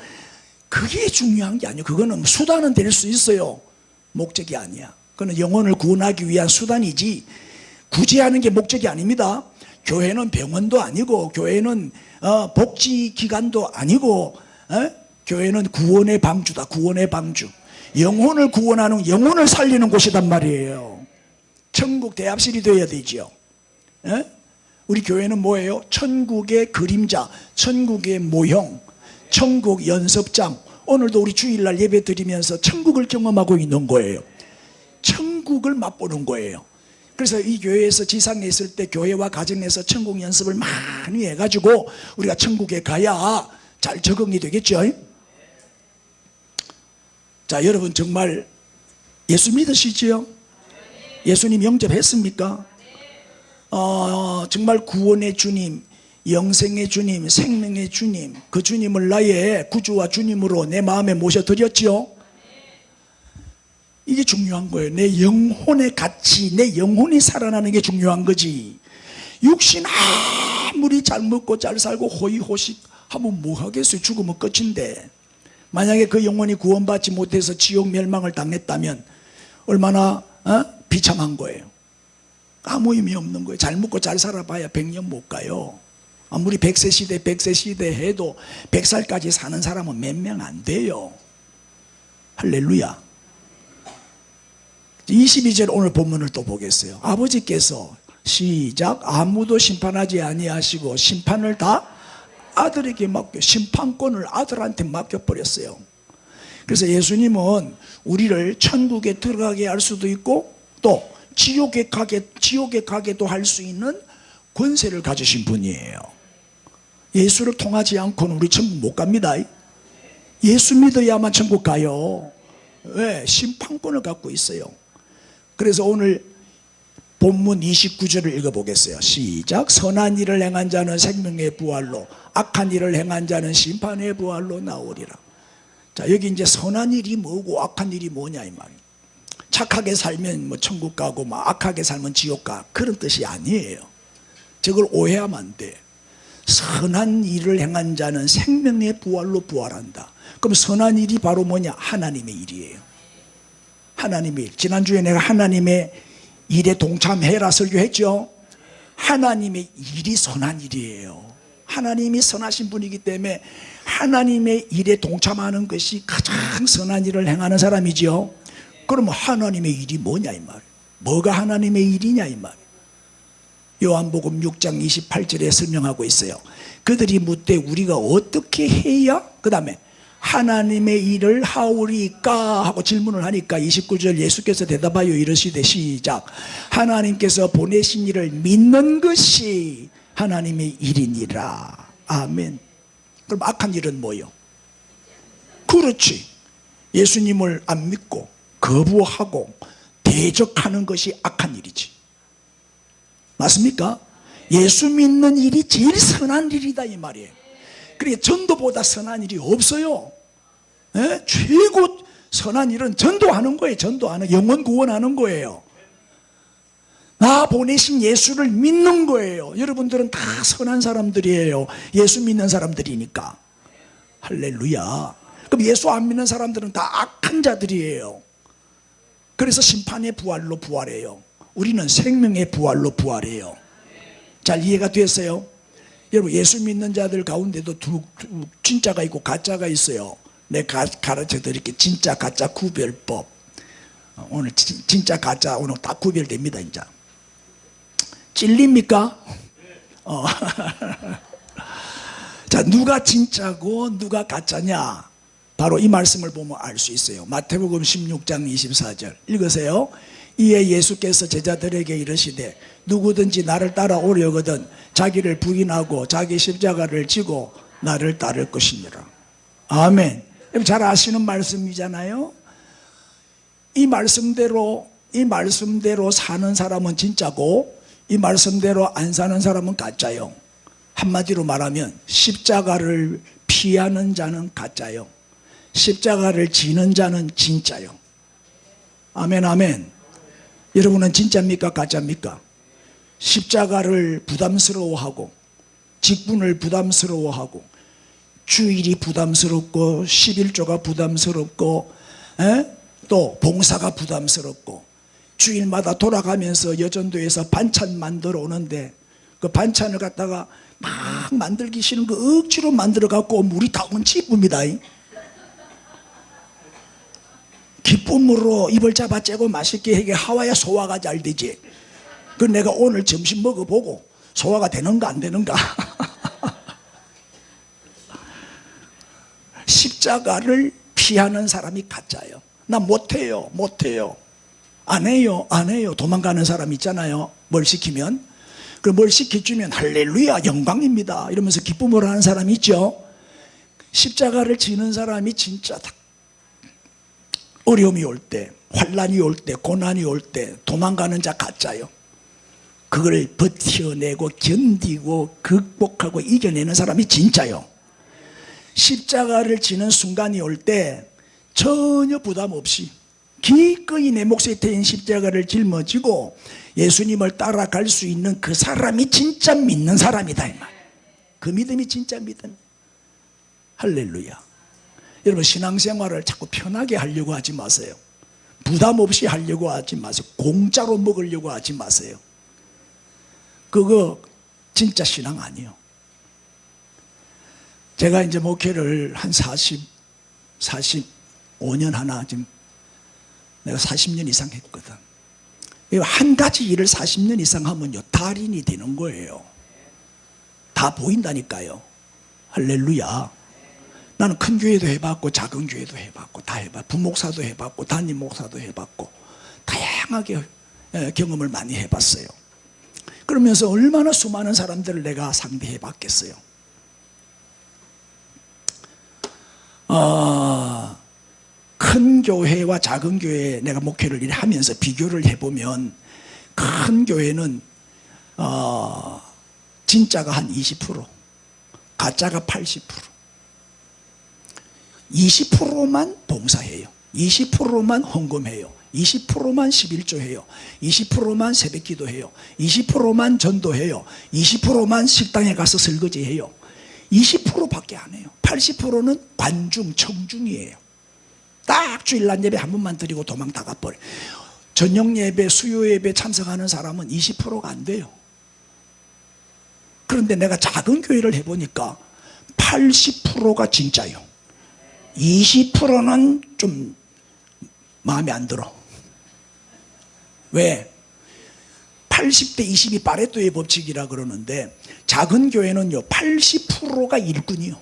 그게 중요한 게 아니에요. 그거는 수단은 될 수 있어요. 목적이 아니야. 그거는 영혼을 구원하기 위한 수단이지 구제하는 게 목적이 아닙니다. 교회는 병원도 아니고 교회는 복지기관도 아니고 교회는 구원의 방주다. 구원의 방주. 영혼을 구원하는, 영혼을 살리는 곳이단 말이에요. 천국 대합실이 되어야 되죠. 우리 교회는 뭐예요? 천국의 그림자, 천국의 모형, 천국 연습장. 오늘도 우리 주일날 예배 드리면서 천국을 경험하고 있는 거예요. 천국을 맛보는 거예요. 그래서 이 교회에서 지상에 있을 때 교회와 가정에서 천국 연습을 많이 해가지고 우리가 천국에 가야 잘 적응이 되겠죠. 자, 여러분 정말 예수 믿으시지요? 예수님 영접했습니까? 정말 구원의 주님, 영생의 주님, 생명의 주님, 그 주님을 나의 구주와 주님으로 내 마음에 모셔드렸지요? 이게 중요한 거예요. 내 영혼의 가치, 내 영혼이 살아나는 게 중요한 거지. 육신 아무리 잘 먹고 잘 살고 호의호식 하면 뭐 하겠어요? 죽으면 끝인데. 만약에 그 영혼이 구원받지 못해서 지옥 멸망을 당했다면 얼마나 비참한 거예요. 아무 의미 없는 거예요. 잘 먹고 잘 살아봐야 100년 못 가요. 아무리 100세 시대 100세 시대 해도 100살까지 사는 사람은 몇 명 안 돼요. 할렐루야. 22절 오늘 본문을 또 보겠어요. 아버지께서 시작 아무도 심판하지 아니하시고 심판을 다 아들에게 맡겨 심판권을 아들한테 맡겨버렸어요. 그래서 예수님은 우리를 천국에 들어가게 할 수도 있고 또 지옥에 가게도 할 수 있는 권세를 가지신 분이에요. 예수를 통하지 않고는 우리 천국 못 갑니다. 예수 믿어야만 천국 가요. 왜? 심판권을 갖고 있어요. 그래서 오늘 본문 29절을 읽어보겠어요. 시작. 선한 일을 행한 자는 생명의 부활로 악한 일을 행한 자는 심판의 부활로 나오리라. 자, 여기 이제 선한 일이 뭐고 악한 일이 뭐냐 이 말이에요. 착하게 살면 뭐 천국 가고 막 악하게 살면 지옥 가 그런 뜻이 아니에요. 저걸 오해하면 안 돼. 선한 일을 행한 자는 생명의 부활로 부활한다. 그럼 선한 일이 바로 뭐냐? 하나님의 일이에요. 하나님의 일. 지난주에 내가 하나님의 일에 동참해라 설교했죠. 하나님의 일이 선한 일이에요. 하나님이 선하신 분이기 때문에 하나님의 일에 동참하는 것이 가장 선한 일을 행하는 사람이죠. 그러면 하나님의 일이 뭐냐 이 말이에요. 뭐가 하나님의 일이냐 이 말이에요. 요한복음 6장 28절에 설명하고 있어요. 그들이 묻되 우리가 어떻게 해야 그 다음에 하나님의 일을 하오리까 하고 질문을 하니까 29절 예수께서 대답하여 이르시되 시작 하나님께서 보내신 일을 믿는 것이 하나님의 일이니라. 아멘. 그럼 악한 일은 뭐요? 그렇지. 예수님을 안 믿고 거부하고 대적하는 것이 악한 일이지. 맞습니까? 예수 믿는 일이 제일 선한 일이다 이 말이에요. 그러니까 전도보다 선한 일이 없어요. 에? 최고 선한 일은 전도하는 거예요. 전도하는 영혼 구원하는 거예요. 나 보내신 예수를 믿는 거예요. 여러분들은 다 선한 사람들이에요. 예수 믿는 사람들이니까. 할렐루야. 그럼 예수 안 믿는 사람들은 다 악한 자들이에요. 그래서 심판의 부활로 부활해요. 우리는 생명의 부활로 부활해요. 잘 이해가 됐어요? 여러분 예수 믿는 자들 가운데도 진짜가 있고 가짜가 있어요. 내가 가르쳐 드릴게요. 진짜 가짜 구별법. 오늘 진짜 가짜 오늘 딱 구별됩니다. 이제 찔립니까? 자, 누가 진짜고 누가 가짜냐? 바로 이 말씀을 보면 알 수 있어요. 마태복음 16장 24절 읽으세요. 이에 예수께서 제자들에게 이르시되 누구든지 나를 따라오려거든 자기를 부인하고 자기 십자가를 지고 나를 따를 것이니라. 아멘. 잘 아시는 말씀이잖아요. 이 말씀대로 사는 사람은 진짜고 이 말씀대로 안 사는 사람은 가짜요. 한마디로 말하면 십자가를 피하는 자는 가짜요. 십자가를 지는 자는 진짜요. 아멘 아멘. 여러분은 진짜입니까 가짜입니까? 십자가를 부담스러워하고 직분을 부담스러워하고 주일이 부담스럽고 11조가 부담스럽고 또 봉사가 부담스럽고 주일마다 돌아가면서 여전도에서 반찬 만들어 오는데 그 반찬을 갖다가 막 만들기 싫은 거 억지로 만들어 갖고 우리 다 기쁩니다. 기쁨으로 입을 잡아 째고 맛있게 하게 하와야 소화가 잘 되지. 그 내가 오늘 점심 먹어보고 소화가 되는가 안 되는가. 십자가를 피하는 사람이 가짜예요. 나 못해요 안 해요 도망가는 사람 있잖아요. 뭘 시키면 그럼 뭘 시켜주면 할렐루야 영광입니다 이러면서 기쁨으로 하는 사람이 있죠. 십자가를 지는 사람이 진짜다. 어려움이 올 때, 환난이 올 때, 고난이 올 때 도망가는 자 가짜요. 그걸 버텨내고 견디고 극복하고 이겨내는 사람이 진짜요. 십자가를 지는 순간이 올 때 전혀 부담 없이 기꺼이 내 몫에 태인 십자가를 짊어지고 예수님을 따라갈 수 있는 그 사람이 진짜 믿는 사람이다 이 말. 그 믿음이 진짜 믿음. 할렐루야. 여러분 신앙생활을 자꾸 편하게 하려고 하지 마세요. 부담 없이 하려고 하지 마세요. 공짜로 먹으려고 하지 마세요. 그거 진짜 신앙 아니에요. 제가 이제 목회를 한 45년 하나, 지금 내가 40년 이상 했거든. 한 가지 일을 40년 이상 하면요, 달인이 되는 거예요. 다 보인다니까요. 할렐루야. 나는 큰 교회도 해봤고 작은 교회도 해봤고 다 해봤고 부목사도 해봤고 담임 목사도 해봤고 다양하게 경험을 많이 해봤어요. 그러면서 얼마나 수많은 사람들을 내가 상대해 봤겠어요. 큰 교회와 작은 교회 내가 목회를 하면서 비교를 해보면 큰 교회는 진짜가 한 20%, 가짜가 80%, 20%만 봉사해요. 20%만 헌금해요. 20%만 11조해요. 20%만 새벽기도해요. 20%만 전도해요. 20%만 식당에 가서 설거지해요. 20%밖에 안 해요. 80%는 관중, 청중이에요. 딱 주일날 예배 한 번만 드리고 도망 다 가버려요. 저녁 예배, 수요 예배 참석하는 사람은 20%가 안 돼요. 그런데 내가 작은 교회를 해보니까 80%가 진짜요. 20%는 좀 마음에 안 들어. 왜? 80대 20이 파레토의 법칙이라 그러는데 작은 교회는요 80%가 일꾼이요,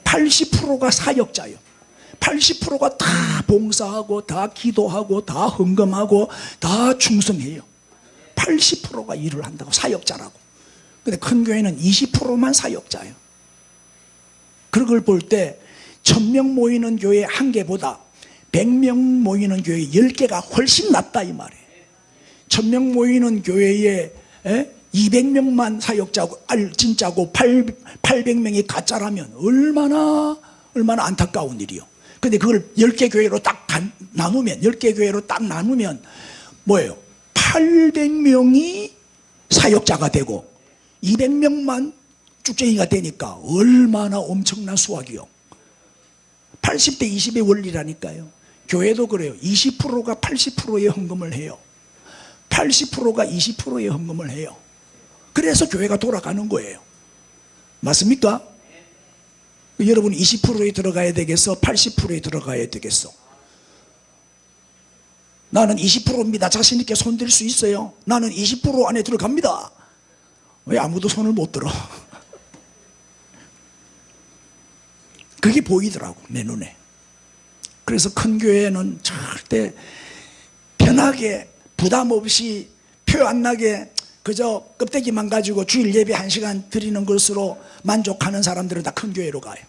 80%가 사역자요, 80%가 다 봉사하고 다 기도하고 다 헌금하고 다 충성해요. 80%가 일을 한다고, 사역자라고. 근데 큰 교회는 20%만 사역자예요. 그걸 볼 때 1000명 모이는 교회 1개보다 100명 모이는 교회 10개가 훨씬 낫다 이 말이에요. 1000명 모이는 교회에 200명만 사역자고 진짜고 800명이 가짜라면 얼마나 안타까운 일이요. 근데 그걸 10개 교회로 딱 나누면, 10개 교회로 딱 나누면 뭐예요? 800명이 사역자가 되고 200명만 쭉쟁이가 되니까 얼마나 엄청난 수확이요. 80대 20의 원리라니까요. 교회도 그래요. 20%가 80%의 헌금을 해요. 80%가 20%의 헌금을 해요. 그래서 교회가 돌아가는 거예요. 맞습니까? 여러분 20%에 들어가야 되겠어? 80%에 들어가야 되겠어? 나는 20%입니다. 자신 있게 손 들 수 있어요? 나는 20% 안에 들어갑니다. 왜 아무도 손을 못 들어? 그게 보이더라고, 내 눈에. 그래서 큰 교회는 절대 편하게 부담 없이 표 안 나게 그저 껍데기만 가지고 주일 예배 1시간 드리는 것으로 만족하는 사람들은 다 큰 교회로 가요.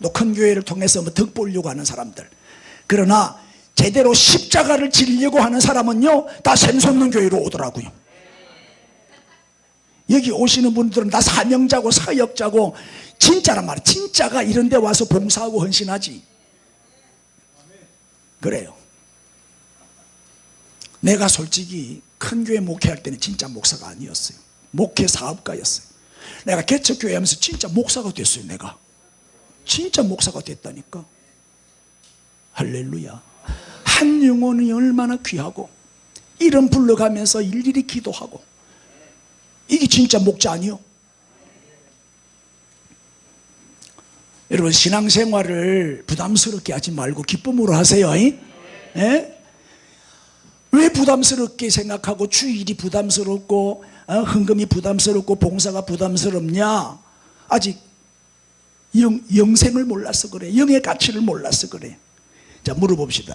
또 큰 교회를 통해서 뭐 덕 보려고 하는 사람들. 그러나 제대로 십자가를 지려고 하는 사람은요 다 샘솟는 교회로 오더라고요. 여기 오시는 분들은 다 사명자고 사역자고 진짜란 말이에요. 진짜가 이런 데 와서 봉사하고 헌신하지. 그래요. 내가 솔직히 큰 교회 목회할 때는 진짜 목사가 아니었어요. 목회 사업가였어요. 내가 개척교회 하면서 진짜 목사가 됐어요. 내가 진짜 목사가 됐다니까. 할렐루야. 한 영혼이 얼마나 귀하고 이름 불러가면서 일일이 기도하고, 이게 진짜 목자 아니요? 여러분 신앙생활을 부담스럽게 하지 말고 기쁨으로 하세요. 예? 왜 부담스럽게 생각하고 주일이 부담스럽고 헌금이 부담스럽고 봉사가 부담스럽냐? 아직 영생을 몰라서 그래. 영의 가치를 몰라서 그래. 자, 물어봅시다.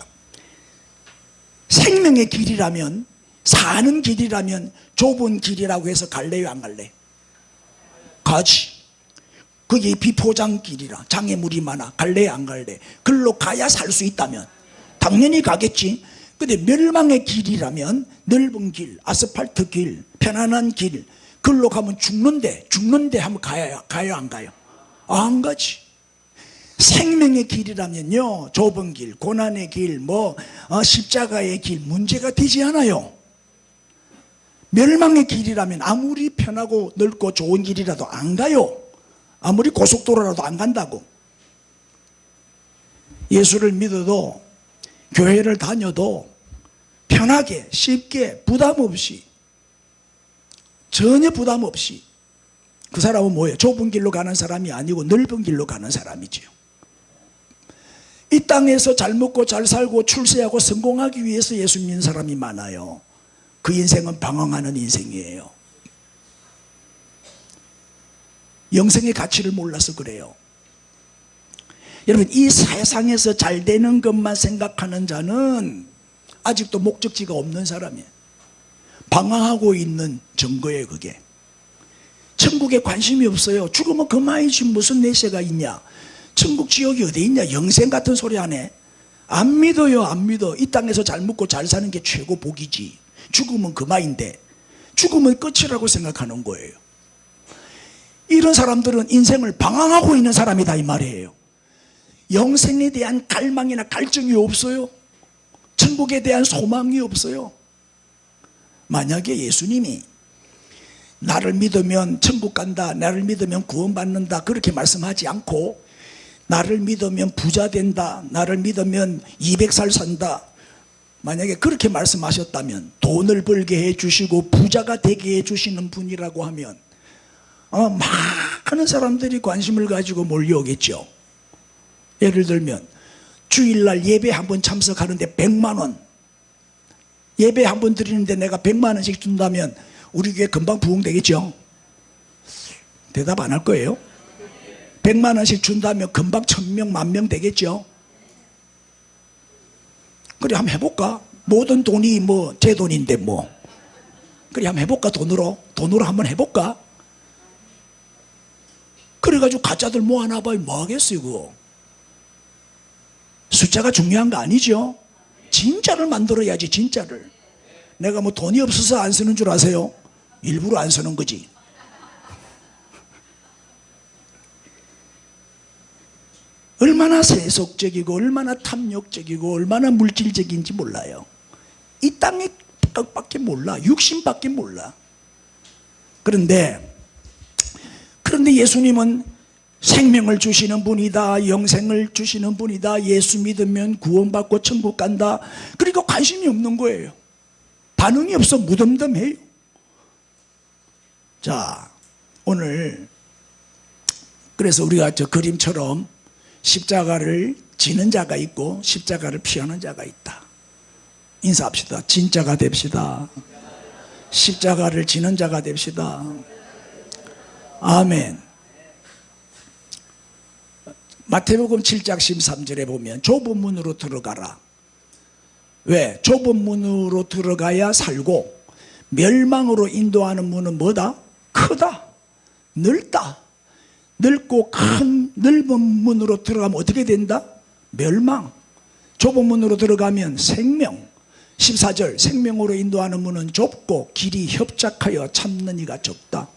생명의 길이라면, 사는 길이라면 좁은 길이라고 해서 갈래요 안 갈래? 가지. 그게 비포장길이라 장애물이 많아. 갈래 안 갈래? 글로 가야 살 수 있다면 당연히 가겠지. 근데 멸망의 길이라면 넓은 길, 아스팔트 길, 편안한 길, 글로 가면 죽는데 한번 가요 안 가요? 안 가지. 생명의 길이라면요 좁은 길, 고난의 길, 십자가의 길 문제가 되지 않아요. 멸망의 길이라면 아무리 편하고 넓고 좋은 길이라도 안 가요. 아무리 고속도로라도 안 간다고. 예수를 믿어도 교회를 다녀도 편하게 쉽게 부담 없이 전혀 부담 없이. 그 사람은 뭐예요? 좁은 길로 가는 사람이 아니고 넓은 길로 가는 사람이지요. 이 땅에서 잘 먹고 잘 살고 출세하고 성공하기 위해서 예수 믿는 사람이 많아요. 그 인생은 방황하는 인생이에요. 영생의 가치를 몰라서 그래요. 여러분, 이 세상에서 잘 되는 것만 생각하는 자는 아직도 목적지가 없는 사람이에요. 방황하고 있는 증거예요. 그게 천국에 관심이 없어요. 죽으면 그만이지 무슨 내세가 있냐. 천국 지옥이 어디 있냐. 영생 같은 소리 하네. 안 믿어요. 안 믿어. 이 땅에서 잘 먹고 잘 사는 게 최고 복이지. 죽으면 그만인데 죽으면 끝이라고 생각하는 거예요. 이런 사람들은 인생을 방황하고 있는 사람이다 이 말이에요. 영생에 대한 갈망이나 갈증이 없어요. 천국에 대한 소망이 없어요. 만약에 예수님이 나를 믿으면 천국 간다, 나를 믿으면 구원받는다 그렇게 말씀하지 않고 나를 믿으면 부자 된다, 나를 믿으면 200살 산다, 만약에 그렇게 말씀하셨다면 돈을 벌게 해주시고 부자가 되게 해주시는 분이라고 하면 많은 사람들이 관심을 가지고 몰려오겠죠. 예를 들면 주일날 예배 한번 참석하는데 100만 원, 예배 한번 드리는데 내가 100만 원씩 준다면 우리 교회 금방 부흥되겠죠? 대답 안 할 거예요? 100만 원씩 준다면 금방 1000명, 10,000명 되겠죠? 그래 한번 해볼까? 모든 돈이 뭐 제 돈인데 뭐 그래 한번 해볼까? 돈으로 한번 해볼까? 그래가지고 가짜들 모아놔봐야 뭐하겠어요 그거. 숫자가 중요한 거 아니죠? 진짜를 만들어야지. 진짜를. 내가 뭐 돈이 없어서 안 쓰는 줄 아세요? 일부러 안 쓰는 거지. 얼마나 세속적이고 얼마나 탐욕적이고 얼마나 물질적인지 몰라요. 이 땅의 것밖에 몰라. 육신밖에 몰라. 그런데 예수님은 생명을 주시는 분이다, 영생을 주시는 분이다, 예수 믿으면 구원받고 천국 간다. 그러니까 관심이 없는 거예요. 반응이 없어. 무덤덤해요. 자, 오늘 그래서 우리가 저 그림처럼 십자가를 지는 자가 있고 십자가를 피하는 자가 있다. 인사합시다. 진짜가 됩시다. 십자가를 지는 자가 됩시다. 아멘. 마태복음 7장 13절에 보면 좁은 문으로 들어가라. 왜? 좁은 문으로 들어가야 살고 멸망으로 인도하는 문은 뭐다? 크다, 넓다. 넓고 큰 넓은 문으로 들어가면 어떻게 된다? 멸망. 좁은 문으로 들어가면 생명. 14절 생명으로 인도하는 문은 좁고 길이 협착하여 찾는 이가 적다.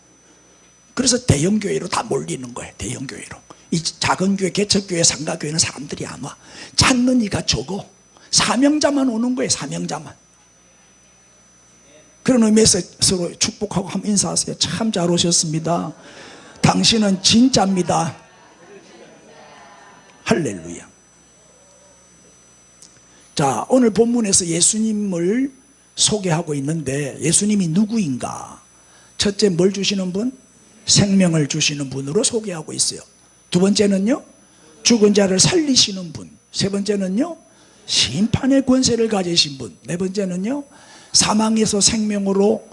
그래서 대형교회로 다 몰리는 거예요. 대형교회로. 이 작은 교회, 개척교회, 상가교회는 사람들이 안 와. 찾는 이가 적어. 사명자만 오는 거예요. 사명자만. 그런 의미에서 서로 축복하고 한번 인사하세요. 참 잘 오셨습니다. 당신은 진짜입니다. 할렐루야. 자, 오늘 본문에서 예수님을 소개하고 있는데 예수님이 누구인가? 첫째 뭘 주시는 분? 생명을 주시는 분으로 소개하고 있어요. 두 번째는요, 죽은 자를 살리시는 분. 세 번째는요, 심판의 권세를 가지신 분. 네 번째는요, 사망에서 생명으로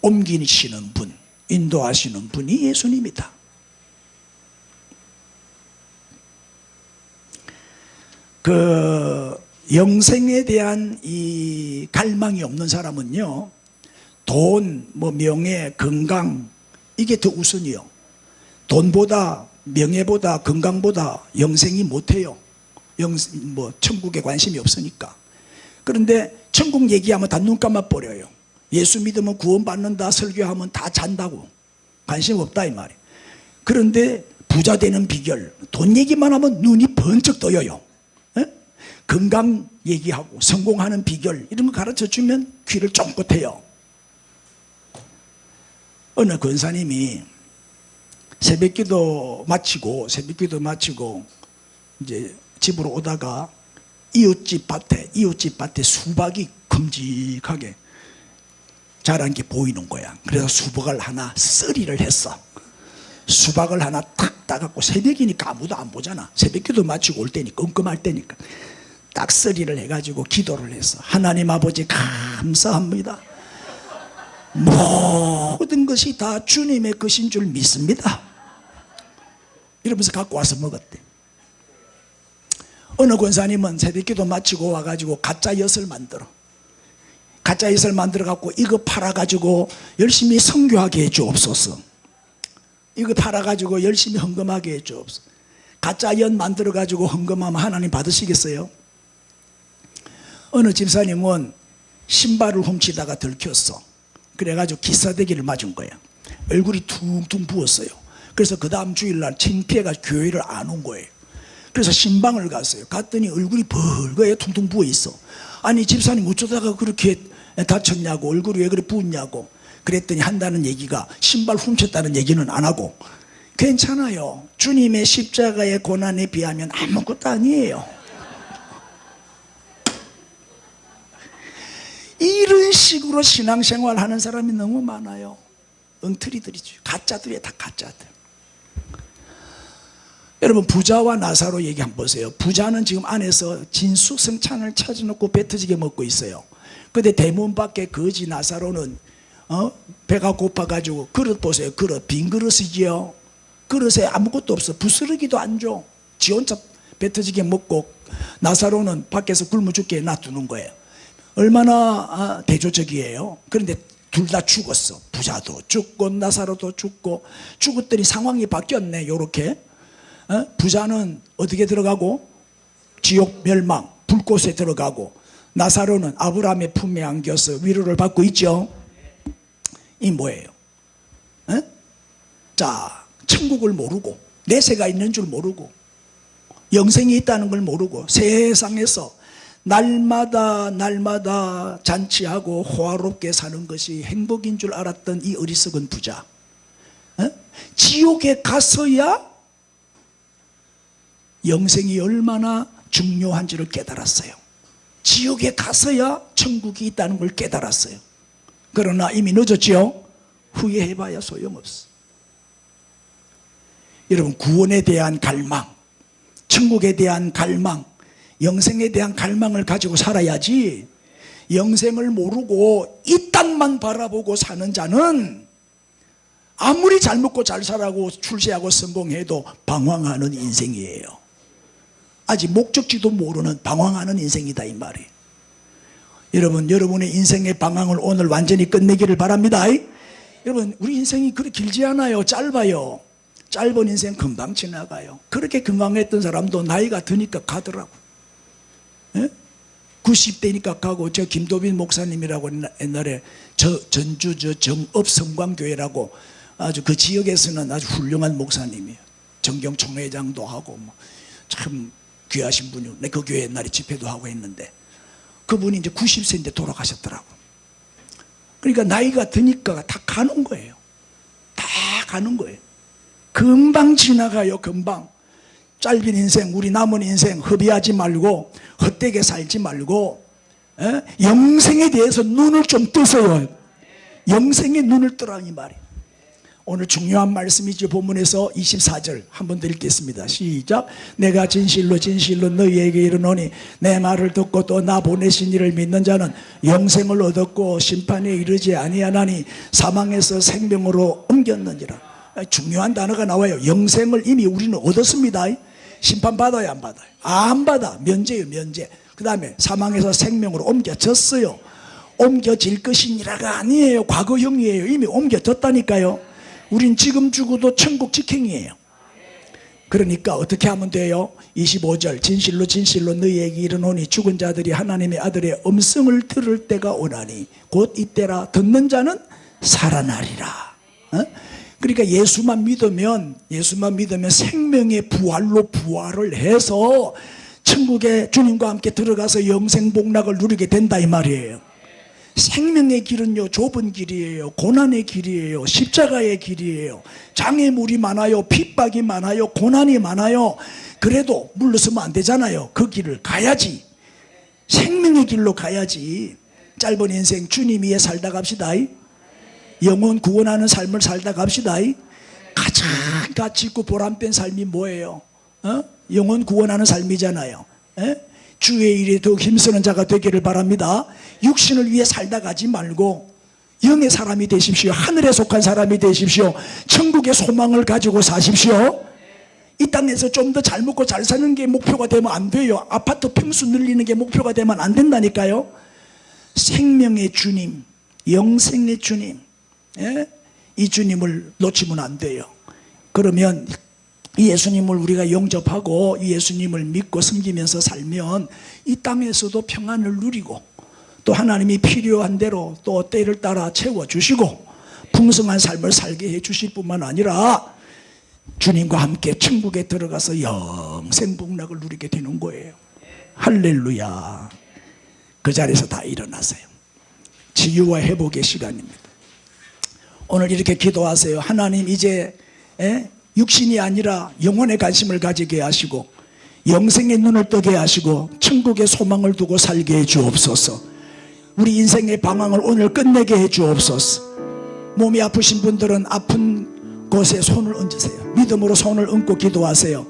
옮기시는 분, 인도하시는 분이 예수님이다. 그 영생에 대한 이 갈망이 없는 사람은요, 돈, 뭐 명예, 건강 이게 더 우선이요. 돈보다 명예보다 건강보다 영생이 못해요. 뭐 천국에 관심이 없으니까. 그런데 천국 얘기하면 다 눈 감아버려요. 예수 믿으면 구원받는다 설교하면 다 잔다고. 관심 없다 이 말이에요. 그런데 부자 되는 비결, 돈 얘기만 하면 눈이 번쩍 떠요. 건강 얘기하고 성공하는 비결 이런 거 가르쳐주면 귀를 쫑긋해요. 어느 권사님이 새벽기도 마치고 이제 집으로 오다가 이웃집 밭에 수박이 큼직하게 자란 게 보이는 거야. 그래서 수박을 하나 쓰리를 했어. 수박을 하나 탁 따갖고, 새벽이니까 아무도 안 보잖아. 새벽기도 마치고 올 때니까, 끔끔할 때니까 딱 쓰리를 해가지고 기도를 했어. 하나님 아버지 감사합니다. 모든 것이 다 주님의 것인 줄 믿습니다. 이러면서 갖고 와서 먹었대. 어느 권사님은 새벽기도 마치고 와가지고 가짜 엿을 만들어. 가짜 엿을 만들어갖고 이거 팔아가지고 열심히 선교하게 해주옵소서. 이거 팔아가지고 열심히 헌금하게 해주옵소서. 가짜 엿 만들어가지고 헌금하면 하나님 받으시겠어요? 어느 집사님은 신발을 훔치다가 들켰어. 그래가지고 기사대기를 맞은 거야. 얼굴이 퉁퉁 부었어요. 그래서 그 다음 주일날 창피해가 교회를 안 온 거예요. 그래서 신방을 갔어요. 갔더니 얼굴이 벌거에 퉁퉁 부어 있어. 아니 집사님 어쩌다가 그렇게 다쳤냐고, 얼굴이 왜 그래 부었냐고. 그랬더니 한다는 얘기가, 신발 훔쳤다는 얘기는 안 하고, 괜찮아요, 주님의 십자가의 고난에 비하면 아무것도 아니에요. 이런 식으로 신앙생활 하는 사람이 너무 많아요. 엉터리들이죠. 가짜들이에요. 다 가짜들. 여러분, 부자와 나사로 얘기 한번 보세요. 부자는 지금 안에서 진수성찬을 찾아놓고 배 터지게 먹고 있어요. 근데 대문 밖에 거지 나사로는 배가 고파가지고, 그릇 보세요. 그릇, 빈 그릇이지요. 그릇에 아무것도 없어. 부스러기도 안 줘. 지 혼자 배 터지게 먹고, 나사로는 밖에서 굶어 죽게 놔두는 거예요. 얼마나 대조적이에요. 그런데 둘 다 죽었어. 부자도 죽고 나사로도 죽고. 죽었더니 상황이 바뀌었네. 요렇게 부자는 어떻게 들어가고, 지옥 멸망 불꽃에 들어가고, 나사로는 아브라함의 품에 안겨서 위로를 받고 있죠. 이 뭐예요? 자, 천국을 모르고, 내세가 있는 줄 모르고, 영생이 있다는 걸 모르고, 세상에서 날마다 잔치하고 호화롭게 사는 것이 행복인 줄 알았던 이 어리석은 부자, 지옥에 가서야 영생이 얼마나 중요한지를 깨달았어요. 지옥에 가서야 천국이 있다는 걸 깨달았어요. 그러나 이미 늦었지요. 후회해봐야 소용없어. 여러분, 구원에 대한 갈망, 천국에 대한 갈망, 영생에 대한 갈망을 가지고 살아야지, 영생을 모르고 이 땅만 바라보고 사는 자는 아무리 잘 먹고 잘 살아고 출세하고 성공해도 방황하는 인생이에요. 아직 목적지도 모르는 방황하는 인생이다, 이 말이에요. 여러분, 여러분의 인생의 방황을 오늘 완전히 끝내기를 바랍니다. 여러분, 우리 인생이 그렇게 길지 않아요. 짧아요. 짧은 인생 금방 지나가요. 그렇게 건강했던 사람도 나이가 드니까 가더라고. 90대니까 가고. 저 김도빈 목사님이라고 옛날에 전주 정업성광교회라고 아주 그 지역에서는 아주 훌륭한 목사님이에요. 정경총회장도 하고 참 귀하신 분이요. 그 교회 옛날에 집회도 하고 했는데, 그분이 이제 90세인데 돌아가셨더라고. 그러니까 나이가 드니까 다 가는 거예요. 다 가는 거예요. 금방 지나가요. 금방. 짧은 인생, 우리 남은 인생 허비하지 말고, 헛되게 살지 말고, 영생에 대해서 눈을 좀 뜨세요. 영생에 눈을 뜨라, 이 말이에요. 오늘 중요한 말씀이죠. 본문에서 24절 한번 더 읽겠습니다. 시작. 내가 진실로 너희에게 이르노니, 내 말을 듣고 또 나 보내신 이를 믿는 자는 영생을 얻었고 심판에 이르지 아니하나니 사망에서 생명으로 옮겼느니라. 중요한 단어가 나와요. 영생을 이미 우리는 얻었습니다. 심판받아요, 안 받아요? 안 받아. 면제예요, 면제. 그 다음에 사망에서 생명으로 옮겨졌어요. 옮겨질 것이니라가 아니에요. 과거형이에요. 이미 옮겨졌다니까요. 우린 지금 죽어도 천국 직행이에요. 그러니까 어떻게 하면 돼요? 25절. 진실로 너희에게 이르노니 죽은 자들이 하나님의 아들의 음성을 들을 때가 오나니 곧 이때라. 듣는 자는 살아나리라. 그러니까 예수만 믿으면 생명의 부활로 부활을 해서 천국에 주님과 함께 들어가서 영생 복락을 누리게 된다, 이 말이에요. 생명의 길은요, 좁은 길이에요. 고난의 길이에요. 십자가의 길이에요. 장애물이 많아요. 핍박이 많아요. 고난이 많아요. 그래도 물러서면 안 되잖아요. 그 길을 가야지. 생명의 길로 가야지. 짧은 인생 주님 위에 살다 갑시다. 영혼 구원하는 삶을 살다 갑시다. 가장 가치 있고 보람된 삶이 뭐예요? 영혼 구원하는 삶이잖아요. 주의 일에 더욱 힘쓰는 자가 되기를 바랍니다. 육신을 위해 살다 가지 말고 영의 사람이 되십시오. 하늘에 속한 사람이 되십시오. 천국의 소망을 가지고 사십시오. 이 땅에서 좀 더 잘 먹고 잘 사는 게 목표가 되면 안 돼요. 아파트 평수 늘리는 게 목표가 되면 안 된다니까요. 생명의 주님, 영생의 주님, 이 주님을 놓치면 안 돼요. 그러면 이 예수님을 우리가 영접하고 이 예수님을 믿고 섬기면서 살면 이 땅에서도 평안을 누리고 또 하나님이 필요한 대로 또 때를 따라 채워주시고 풍성한 삶을 살게 해주실 뿐만 아니라 주님과 함께 천국에 들어가서 영생 복락을 누리게 되는 거예요. 할렐루야. 그 자리에서 다 일어나세요. 치유와 회복의 시간입니다. 오늘 이렇게 기도하세요. 하나님, 이제 육신이 아니라 영혼의 관심을 가지게 하시고 영생의 눈을 뜨게 하시고 천국의 소망을 두고 살게 해 주옵소서. 우리 인생의 방황을 오늘 끝내게 해 주옵소서. 몸이 아프신 분들은 아픈 곳에 손을 얹으세요. 믿음으로 손을 얹고 기도하세요.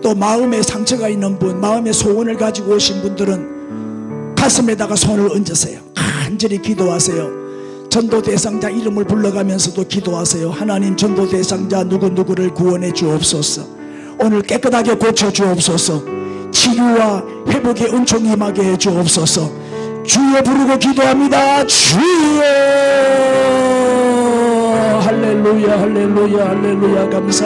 또 마음에 상처가 있는 분, 마음의 소원을 가지고 오신 분들은 가슴에다가 손을 얹으세요. 간절히 기도하세요. 전도 대상자 이름을 불러가면서도 기도하세요. 하나님, 전도 대상자 누구누구를 구원해 주옵소서. 오늘 깨끗하게 고쳐 주옵소서. 치유와 회복의 은총이 임하게 해 주옵소서. 주여 부르고 기도합니다. 주여. 할렐루야, 할렐루야, 할렐루야. 감사합니다.